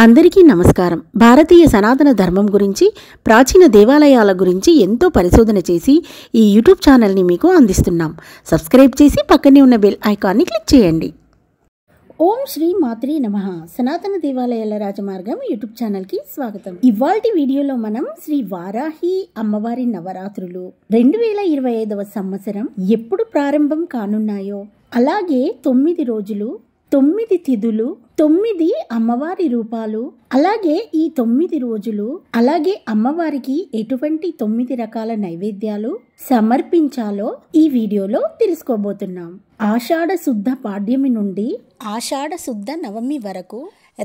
అందరికీ నమస్కారం. భారతీయ సనాతన ధర్మం గురించి, ప్రాచీన దేవాలయాల గురించి ఎంతో పరిశోధన చేసి ఈ యూట్యూబ్ ఛానల్ని మీకు అందిస్తున్నాం. సబ్స్క్రైబ్ చేసి పక్కనే ఉన్న బెల్ ఐకాన్ని క్లిక్ చేయండి. ఓం శ్రీ మాత్రే నమః. సనాతన దేవాలయాల రాజమార్గం యూట్యూబ్ ఛానల్కి స్వాగతం. ఇవాల్టి వీడియోలో మనం శ్రీ వారాహి అమ్మవారి నవరాత్రులు 2025వ సంవత్సరం ఎప్పుడు ప్రారంభం కానున్నాయో, అలాగే 9 రోజులు, 9 తిథులు, 9 అమ్మవారి రూపాలు, అలాగే ఈ 9 రోజులు, అలాగే అమ్మవారికి ఎటువంటి 9 రకాల నైవేద్యాలు సమర్పించాలో ఈ వీడియోలో తెలుసుకోబోతున్నాం. ఆషాఢ శుద్ధ పాడ్యమి నుండి ఆషాఢ శుద్ధ నవమి వరకు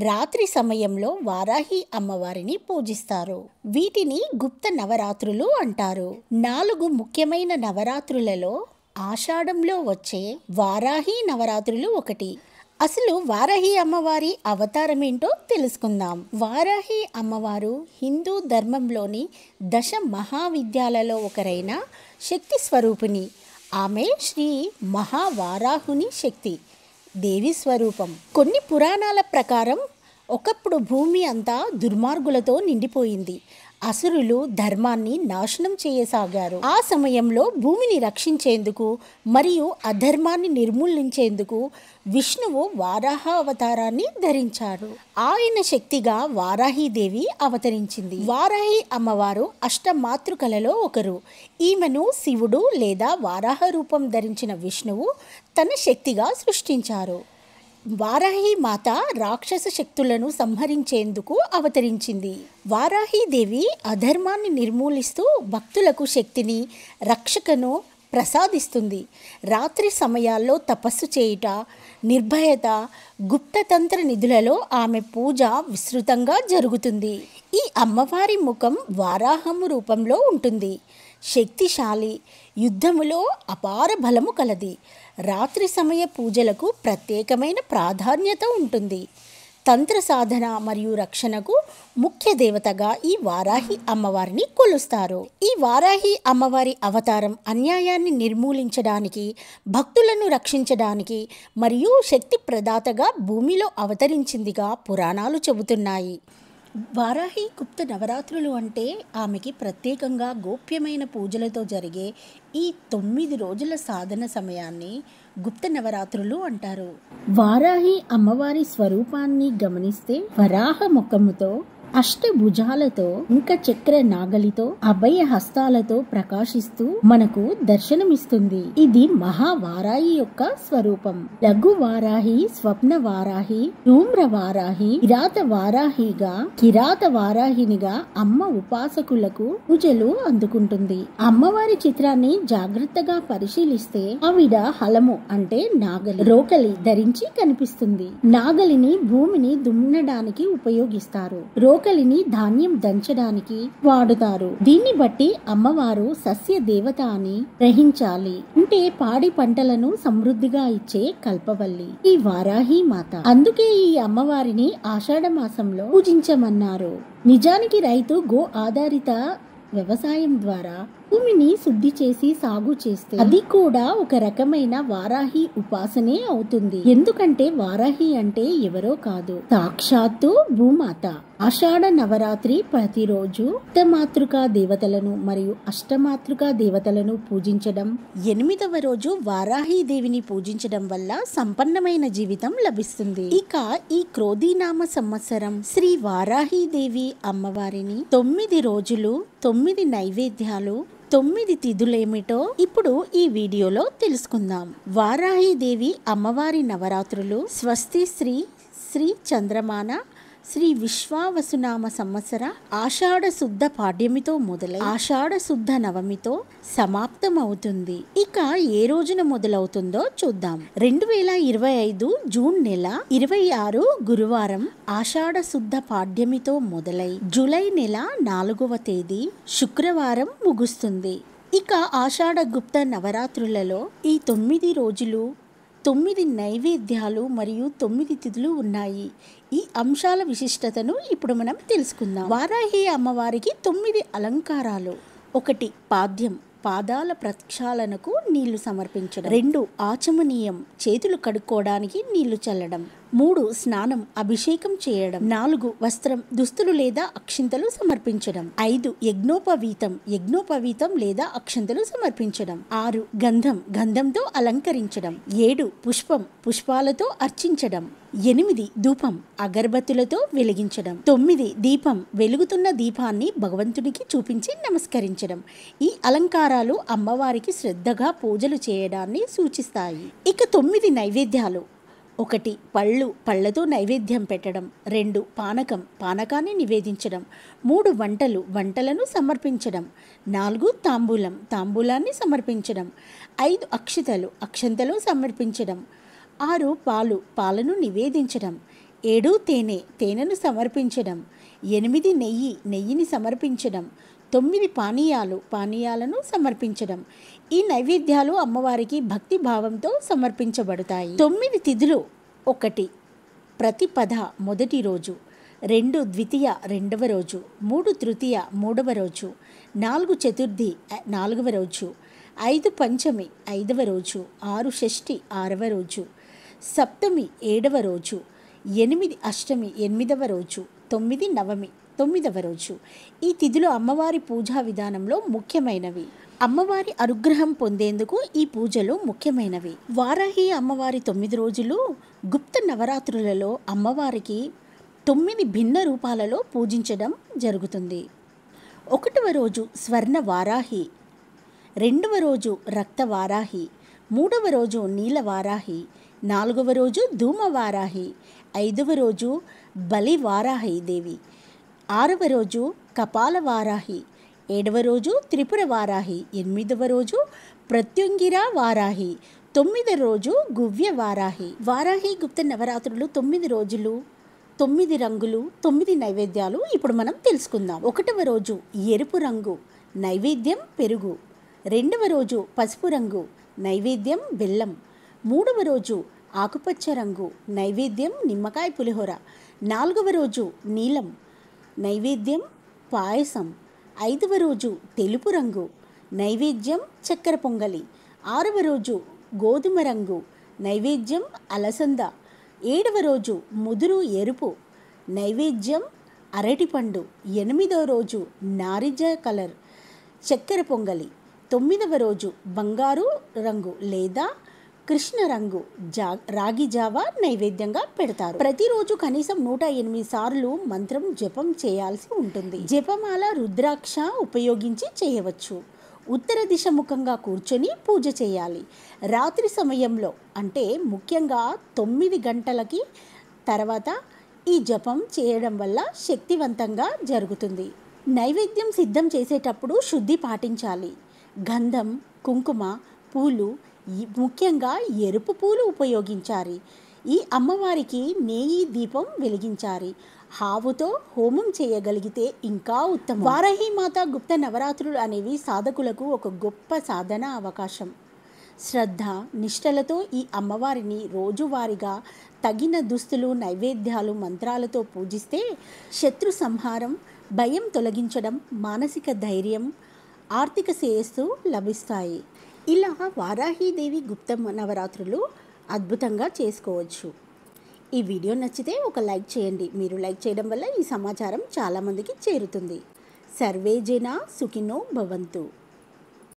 రాత్రి సమయంలో వారాహి అమ్మవారిని పూజిస్తారు. వీటిని గుప్త నవరాత్రులు అంటారు. 4 ముఖ్యమైన నవరాత్రులలో ఆషాఢంలో వచ్చే వారాహి నవరాత్రులు ఒకటి. అసలు వారాహి అమ్మవారి అవతారం ఏంటో తెలుసుకుందాం. వారాహి అమ్మవారు హిందూ ధర్మంలోని దశ మహావిద్యాలలో ఒకరైన శక్తి స్వరూపిణి. ఆమె శ్రీ మహావారాహుని శక్తి దేవి స్వరూపం. కొన్ని పురాణాల ప్రకారం ఒకప్పుడు భూమి అంతా దుర్మార్గులతో నిండిపోయింది. అసురులు ధర్మాన్ని నాశనం చేయసాగారు. ఆ సమయంలో భూమిని రక్షించేందుకు మరియు అధర్మాన్ని నిర్మూలించేందుకు విష్ణువు వారాహ అవతారాన్ని ధరించారు. ఆయన శక్తిగా వారాహీదేవి అవతరించింది. వారాహి అమ్మవారు అష్టమాతృకలలో ఒకరు. ఈమెను శివుడు లేదా వారాహ రూపం ధరించిన విష్ణువు తన శక్తిగా సృష్టించారు. వారాహి మాత రాక్షస శక్తులను సంహరించేందుకు అవతరించింది. వారాహీదేవి అధర్మాన్ని నిర్మూలిస్తూ భక్తులకు శక్తిని, రక్షకను ప్రసాదిస్తుంది. రాత్రి సమయాల్లో తపస్సు చేయుట, నిర్భయత, గుప్తతంత్ర నిధులలో ఆమె పూజ విస్తృతంగా జరుగుతుంది. ఈ అమ్మవారి ముఖం వారాహము రూపంలో ఉంటుంది. శక్తిశాలి, యుద్ధములో అపార బలము కలది. రాత్రి సమయ పూజలకు ప్రత్యేకమైన ప్రాధాన్యత ఉంటుంది. తంత్ర సాధన మరియు రక్షణకు ముఖ్య దేవతగా ఈ వారాహి అమ్మవారిని కొలుస్తారు. ఈ వారాహి అమ్మవారి అవతారం అన్యాయాన్ని నిర్మూలించడానికి, భక్తులను రక్షించడానికి మరియు శక్తి ప్రదాతగా భూమిలో అవతరించిందిగా పురాణాలు చెబుతున్నాయి. వారాహి గుప్త నవరాత్రులు అంటే ఆమెకి ప్రత్యేకంగా గోప్యమైన పూజలతో జరిగే ఈ 9 రోజుల సాధన సమయాన్ని గుప్త నవరాత్రులు అంటారు. వారాహి అమ్మవారి స్వరూపాన్ని గమనిస్తే వరాహ ముఖముతో, అష్టభుజాలతో, ఇంకా చక్ర నాగలితో, అభయ హస్తాలతో ప్రకాశిస్తూ మనకు దర్శనమిస్తుంది. ఇది మహావారాహి యొక్క స్వరూపం. లఘు వారాహి, స్వప్న వారాహి, ధూమ్ర వారాహి, కిరాత వారాహినిగా అమ్మ ఉపాసకులకు పూజలు అందుకుంటుంది. అమ్మవారి చిత్రాన్ని జాగ్రత్తగా పరిశీలిస్తే ఆవిడ హలము అంటే నాగలి, రోకలి ధరించి కనిపిస్తుంది. నాగలిని భూమిని దున్నడానికి ఉపయోగిస్తారు. రోకలిని ధాన్యం దంచడానికి వాడుతారు. దీన్ని బట్టి అమ్మవారు సస్య దేవత అని గ్రహించాలి. అంటే పాడి పంటలను సమృద్ధిగా ఇచ్చే కల్పవల్లి ఈ వారాహి మాత. అందుకే ఈ అమ్మవారిని ఆషాఢ మాసంలో పూజించమన్నారు. నిజానికి రైతు గో ఆధారిత వ్యవసాయం ద్వారా భూమిని శుద్ధి చేసి సాగు చేస్తే అది కూడా ఒక రకమైన వారాహి ఉపాసనే అవుతుంది. ఎందుకంటే వారాహి అంటే ఎవరో కాదు, సాక్షాత్తు భూమాత. ఆషాఢ నవరాత్రి ప్రతిరోజు అష్టమాతృకా దేవతలను మరియు అష్టమాతృకా దేవతలను పూజించడం, 8వ రోజు వారాహి దేవిని పూజించడం వల్ల సంపన్నమైన జీవితం లభిస్తుంది. ఇక ఈ క్రోధీనామ సంవత్సరం శ్రీ వారాహి దేవి అమ్మవారిని 9 రోజులు, 9 నైవేద్యాలు, 9 తిథులేమిటో ఇప్పుడు ఈ వీడియోలో తెలుసుకుందాం. వారాహి దేవి అమ్మవారి నవరాత్రులు స్వస్తి శ్రీ చంద్రమాన శ్రీ విశ్వావసునామ సంవత్సర ఆషాఢ శుద్ధ పాడ్యమితో మొదలై ఆషాఢ శుద్ధ నవమితో సమాప్తం అవుతుంది. ఇక ఏ రోజున మొదలవుతుందో చూద్దాం. 2025 జూన్ నెల 26 గురువారం ఆషాఢ శుద్ధ పాడ్యమితో మొదలై జూలై నెల 4వ తేదీ శుక్రవారం ముగుస్తుంది. ఇక ఆషాఢ గుప్త నవరాత్రులలో ఈ 9 రోజులు, 9 నైవేద్యాలు మరియు 9 తిథులు ఉన్నాయి. ఈ అంశాల విశిష్టతను ఇప్పుడు మనం తెలుసుకుందాం. వారాహి అమ్మవారికి 9 అలంకారాలు. 1 పాద్యం, పాదాల ప్రక్షాళనకు నీళ్లు సమర్పించడం. 2 ఆచమనీయం, చేతులు కడుక్కోవడానికి నీళ్లు చల్లడం. 3 స్నానం అభిషేకం చేయడం. 4 వస్త్రం దుస్తులు లేదా అక్షింతలు సమర్పించడం. 5 యజ్ఞోపవీతం లేదా అక్షింతలు సమర్పించడం. 6 గంధంతో అలంకరించడం. 7 పుష్పాలతో అర్చించడం. 8 ధూపం అగరబత్తులతో వెలిగించడం. 9 దీపం వెలుగుతున్న దీపాన్ని భగవంతునికి చూపించి నమస్కరించడం. ఈ అలంకారాలు అమ్మవారికి శ్రద్ధగా పూజలు చేయడాన్ని సూచిస్తాయి. ఇక 9 నైవేద్యాలు. 1 పళ్ళతో నైవేద్యం పెట్టడం. 2 పానకాన్ని నివేదించడం. 3 వంటలను సమర్పించడం. 4 తాంబూలాన్ని సమర్పించడం. 5 అక్షంతలు సమర్పించడం. 6 పాలను నివేదించడం. 7 తేనెను సమర్పించడం. 8 నెయ్యిని సమర్పించడం. 9 పానీయాలను సమర్పించడం. ఈ నైవేద్యాలు అమ్మవారికి భక్తి భావంతో సమర్పించబడతాయి. 9 తిథులు. 1 ప్రతిపద మొదటి రోజు. 2 ద్వితీయ రెండవ రోజు. 3 తృతీయ మూడవ రోజు. 4 చతుర్థి 4వ రోజు. 5 పంచమి 5వ రోజు. 6 షష్ఠి 6వ రోజు. సప్తమి 7వ రోజు. 8 అష్టమి 8వ రోజు. 9 నవమి 9వ రోజు. ఈ తిథులు అమ్మవారి పూజా విధానంలో ముఖ్యమైనవి. అమ్మవారి అనుగ్రహం పొందేందుకు ఈ పూజలు ముఖ్యమైనవి. వారాహి అమ్మవారి 9 రోజులు గుప్త నవరాత్రులలో అమ్మవారికి 9 భిన్న రూపాలలో పూజించడం జరుగుతుంది. 1వ రోజు స్వర్ణ వారాహి. 2వ రోజు రక్త వారాహి. 3వ రోజు నీల వారాహి. 4వ రోజు ధూమ వారాహి. 5వ రోజు బలి వారాహి దేవి. 6వ రోజు కపాల వారాహి. 7వ రోజు త్రిపుర వారాహి. 8వ రోజు ప్రత్యుంగిర వారాహి. 9వ రోజు గువ్య వారాహి. వారాహి గుప్త నవరాత్రులు 9 రోజులు, 9 రంగులు, 9 నైవేద్యాలు ఇప్పుడు మనం తెలుసుకుందాం. 1వ రోజు ఎరుపు రంగు, నైవేద్యం పెరుగు. 2వ రోజు పసుపు రంగు, నైవేద్యం బెల్లం. 3వ రోజు ఆకుపచ్చ రంగు, నైవేద్యం నిమ్మకాయ పులిహోర. 4వ రోజు నీలం, నైవేద్యం పాయసం. 5వ రోజు తెలుపు రంగు, నైవేద్యం చక్కెర పొంగలి. 6వ రోజు గోధుమ రంగు, నైవేద్యం అలసంద. 7వ రోజు ముదురు ఎరుపు, నైవేద్యం అరటిపండు. 8వ రోజు నారింజ కలర్, చక్కెర పొంగలి. 9వ రోజు బంగారు రంగు లేదా కృష్ణ రంగు, రాగి జావా నైవేద్యంగా పెడతారు. ప్రతిరోజు కనీసం 108 సార్లు మంత్రం జపం చేయాల్సి ఉంటుంది. జపమాల రుద్రాక్ష ఉపయోగించి చేయవచ్చు. ఉత్తర దిశ ముఖంగా కూర్చొని పూజ చేయాలి. రాత్రి సమయంలో అంటే ముఖ్యంగా 9 గంటలకి తర్వాత ఈ జపం చేయడం వల్ల శక్తివంతంగా జరుగుతుంది. నైవేద్యం సిద్ధం చేసేటప్పుడు శుద్ధి పాటించాలి. గంధం, కుంకుమ, పూలు, ముఖ్యంగా ఎరుపు పూలు ఉపయోగించాలి. ఈ అమ్మవారికి నెయ్యి దీపం వెలిగించాలి. హావుతో హోమం చేయగలిగితే ఇంకా ఉత్తమం. వారాహి మాత గుప్త నవరాత్రులు అనేవి సాధకులకు ఒక గొప్ప సాధన అవకాశం. శ్రద్ధ నిష్టలతో ఈ అమ్మవారిని రోజువారీగా తగిన దుస్తులు, నైవేద్యాలు, మంత్రాలతో పూజిస్తే శత్రు సంహారం, భయం తొలగించడం, మానసిక ధైర్యం, ఆర్థిక శ్రేయస్సు లభిస్తాయి. ఇలా వారాహీదేవి గుప్త నవరాత్రులు అద్భుతంగా చేసుకోవచ్చు. ఈ వీడియో నచ్చితే ఒక లైక్ చేయండి. మీరు లైక్ చేయడం వల్ల ఈ సమాచారం చాలామందికి చేరుతుంది. సర్వే జనా సుఖినో భవంతు.